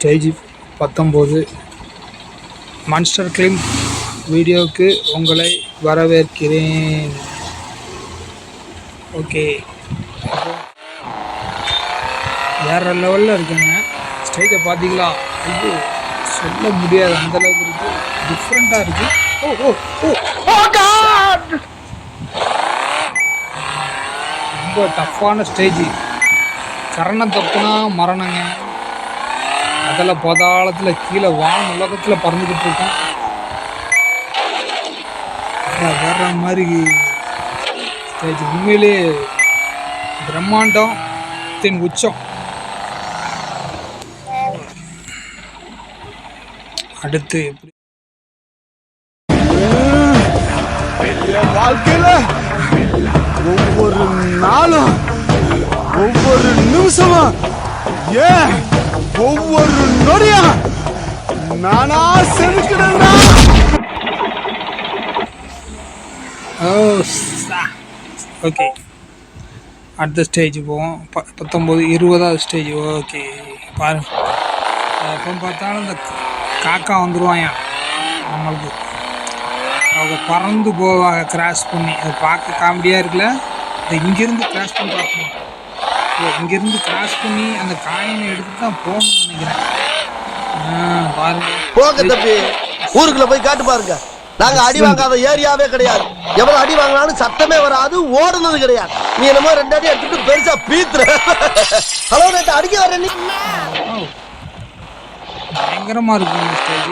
Stage 19 monster கிளிம் வீடியோவுக்கு உங்களை வரவேற்கிறேன். ஓகே, வேறு லெவலில் இருக்குங்க. ஸ்டேஜை பார்த்தீங்களா? ஐயோ, சொல்ல முடியாது, அந்தளவுக்கு இருக்குது, டிஃப்ரெண்ட்டாக இருக்குது. ரொம்ப டஃப்பான ஸ்டேஜ். கரணம் தப்புனா மரணங்க. அதில் பதாளத்தில் கீழே வான் உலகத்தில் பறந்துக்கிட்டு இருக்கோம். வேற மாதிரி ஸ்டேஜ். உண்மையிலே பிரம்மாண்டத்தின் உச்சம். அடுத்து எப்படி வாழ்க்கையில ஒவ்வொரு நாளும் ஒவ்வொரு நிமிஷமும் ஏன் ஒவ்வொரு நொடியும் நானா செதுக்கிறேன்டா. ஓகே, அடுத்த ஸ்டேஜ் போவோம். 19 20வது ஸ்டேஜ். ஓகே, பாருங்க. எப்போ பார்த்தாலும் இந்த காக்கா வந்துடுவாங்க நம்மளுக்கு. அவங்க பறந்து போவாங்க கிராஸ் பண்ணி. அதை பார்க்க காமெடியாக இருக்குல்ல. அதை இங்கேருந்து கிராஸ் பண்ணி பார்க்கணும். இங்கேருந்து கிராஸ் பண்ணி அந்த காயினை எடுத்து தான் போகணும்னு நினைக்கிறேன். பாருங்க, போங்க தம்பி, ஊருக்குள்ள போய் காட்டு பாருங்க. நாங்க அடி வாங்காத ஏரியாவே கிடையாது. எவ்வளவு அடி வாங்கினாலும் சத்தமே வராது, ஓடுனது கிடையாது. நீ என்னமோ 2 அடி எடுத்துட்டு பெருசா பீத்துற. ஹலோ, நேற்று அடிக்க வர நீ. பயங்கரமா இருக்கும் இந்த ஸ்டேஜ்.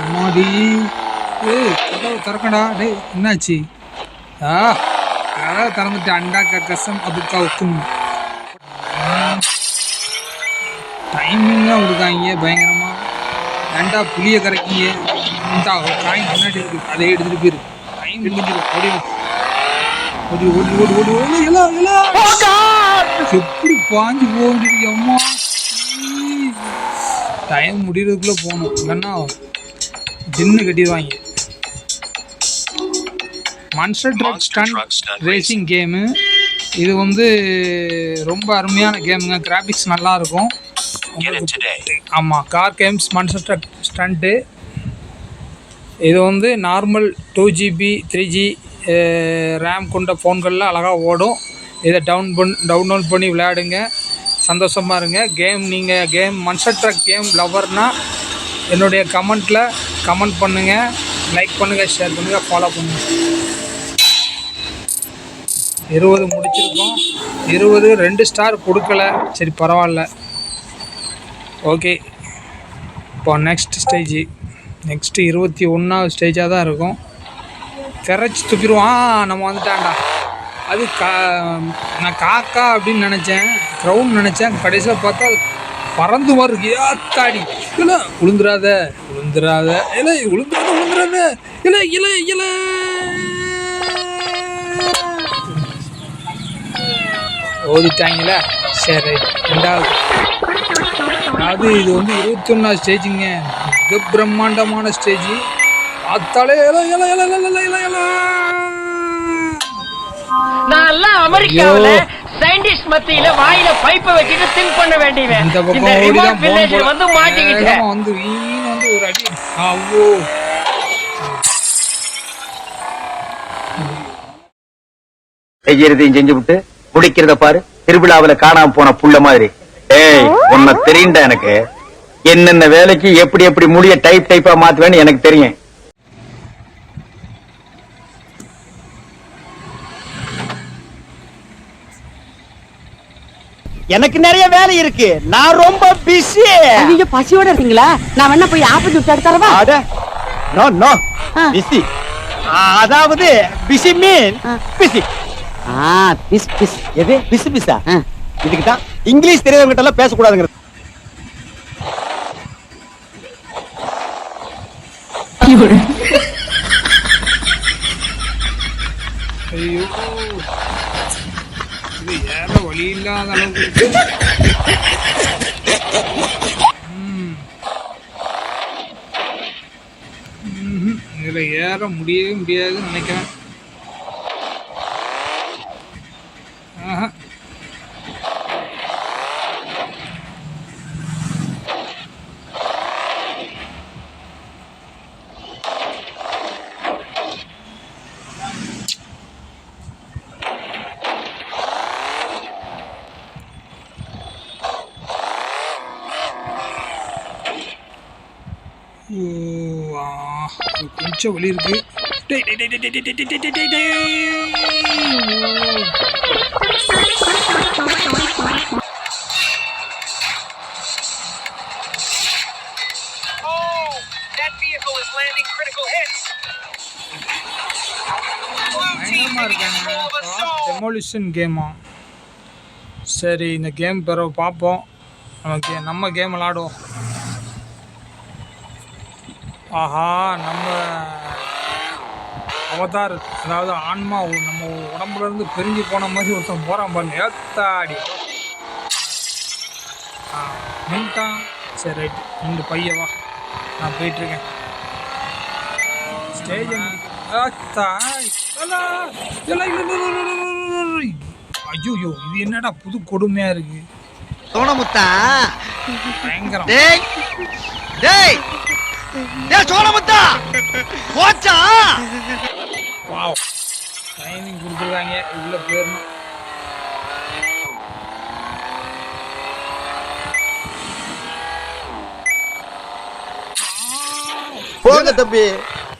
அம்மாடி, கதவு திறக்கடா. டேய், என்னாச்சு? கதவை திறந்துட்டு அண்டா கசம் அதுக்கா ஒக்கும் டைமிங்காக கொடுக்காங்க பயங்கரமா. ஏண்டா புளியை கரைக்கிங்க? இந்த காயின் முன்னாடி இருக்கு, அதை எடுத்துட்டு போயிரு. டைம் முடிஞ்சிடும். ஓடி ஓடி ஓடி ஓடி ஓடி எல்லாம் எப்படி பாஞ்சு போக வேண்டியிருக்கு. அம்மா, டைம் முடிகிறதுக்குள்ளே போகணும், இல்லைன்னா ஜின்னு கட்டிடுவாங்க. Monster truck stunt racing game. இது வந்து ரொம்ப அருமையான கேமுங்க. கிராஃபிக்ஸ் நல்லாயிருக்கும். ஆமாம், car games monster truck stunt. இது வந்து நார்மல் 2GB 3G ரேம் கொண்ட ஃபோன்களில் அழகாக ஓடும். இதை டவுன்லோட் பண்ணி விளையாடுங்க, சந்தோஷமாக இருங்க. நீங்கள் மான்ஸ்டர் ட்ரக் கேம் லவர்னால் என்னுடைய கமெண்ட்டில் கமெண்ட் பண்ணுங்கள், லைக் பண்ணுங்கள், ஷேர் பண்ணுங்கள், ஃபாலோ பண்ணுங்கள். 20 முடிச்சிருக்கோம். 20 2 ஸ்டார் கொடுக்கல, சரி பரவாயில்ல. ஓகே, இப்போ நெக்ஸ்ட் 21வது ஸ்டேஜாக தான் இருக்கும். கரைச்சி துப்பிடுவான். நம்ம வந்துட்டான்டா. அது நான் காக்கா அப்படின்னு நினச்சேன், க்ரௌன் நினச்சேன். கடைசியில் பார்த்தா அது பறந்து வருது. ஏத்தாடி, இல்லை விழுந்துடாத இல்லை விழுந்துடாத இல்லை ஓதிட்டாங்களா? சரி, 2வது. அதாவது இது வந்து 21வது ஸ்டேஜுங்க. மிக பிரம்மாண்டமான ஸ்டேஜ். பார்த்தாலே சயின்டிஸ்ட் மத்தியில வாயில பைப்பை வச்சிட்டு திங்க் பண்ண வேண்டியவன். இந்த பக்கம் ஓடிதான் வந்து மாட்டிக்கிட்டேன். வந்து ஒரு அடி. அவ்வளோ செய்யறதையும் செஞ்சு விட்டு முடிக்கிறத பாரு. திருவிழாவில காணாம போன புள்ள மாதிரி. ஏய், உன்னை தெரியுண்டா எனக்கு. என்னென்ன வேலைக்கு எப்படி எப்படி முடிய டைப்பா மாத்துவேன்னு எனக்கு தெரியும். எனக்கு நிறைய வேலை இருக்கு, நான் ரொம்ப பிஸி. நீங்க பசியோட இருக்கீங்களா? நான் வேணா போய் ஆப்பிள் ஜூஸ் எடுத்து தரவா? No no, busy. அதாவது பிஸி மீன் பிஸி. பிஸ் எது பிஸி பிஸா? இதுக்கு தான் இங்கிலீஷ் தெரியாதவங்க கிட்ட எல்லாம் பேசக்கூடாதுங்கிறது. ஐயோ, இது ஏற வழி இல்லாத அளவுக்கு. இதில் ஏற முடியவே முடியாதுன்னு நினைக்கிறேன். ஓ, ஆ, கொஞ்சம் வலி இருக்கு. டேய், டேய், டேய், டேய், டேய், டேய், டேய், டேய், டேய், டேய். பயங்கரமா இருக்காங்க. டெமோலிஷன் கேமா? சரி, இந்த கேம் பிறகு பார்ப்போம். நம்ம கேம் விளாடுவோம். ஆஹா, நம்ம அவதார், அதாவது ஆன்மா நம்ம உடம்புல இருந்து பிரிஞ்சு போன மாதிரி ஒருத்தன் போகிறான் பாருங்க. ஏத்தாடி நின்ட்டான். சரி, ரைட், ரெண்டு பையவா, நான் போயிட்டுருக்கேன். ஸ்டேஜ் ஐயோ, இது என்னடா புது கொடுமையா இருக்கு. சோனமுத்தா பயங்கரம். டேய் டேய் டேய் சோனமுத்தா போச்சா. வாவ், ட்ரைனிங் கொடுத்துருக்காங்க. உள்ள போயிடணும். போங்க தம்பி,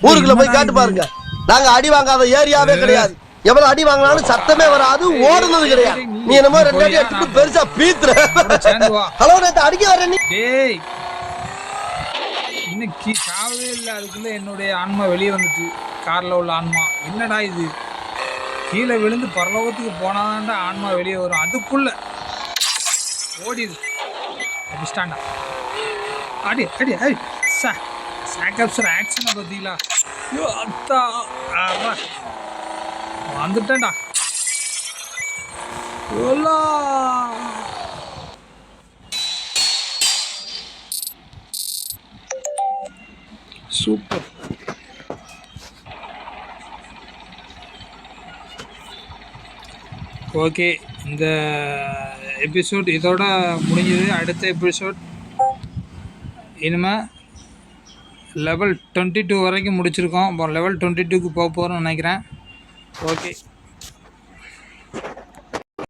ஊருக்குள்ள போய் காட்டு பாருங்க. நாங்க அடி வாங்காத ஏரியாவே கிடையாது. எவ்வளவு அடி வாங்கினாலும் சத்தமே வராது, ஓடுனது கிடையாது. நீ என்னமோ ரெண்டு அடி அடிச்சுட்டு பெருசா பீத்துற. சேர்ந்து வா. ஹலோ, நேத்து அடிக்க வர நீ. டேய், இன்னைக்கு சாவே இல்லை, அதுக்குள்ள என்னுடைய ஆன்மா வெளியே வந்துட்டு. கார்ல உள்ள ஆன்மா என்னடா இது? கீழே விழுந்து பரலோகத்துக்கு போனாதான்டா ஆன்மா வெளியே வரும். அதுக்குள்ள ஓடிது. அடிஸ்டாண்டா, அடி அடி அடி. சாக்கப்சர் ஆக்ஷனை பார்த்தீங்களா? ஐயோ அத்தா, வந்துட்டேன்டா. ஓலா, சூப்பர். ஓகே, இந்த எபிசோட் இதோட முடிஞ்சது. அடுத்த எபிசோட் இனிமேல் லெவல் 22 வரைக்கும் முடிச்சிருக்கோம். இப்போ லெவல் 22க்கு போக போகிறோம்னு நினைக்கிறேன். ஓகே.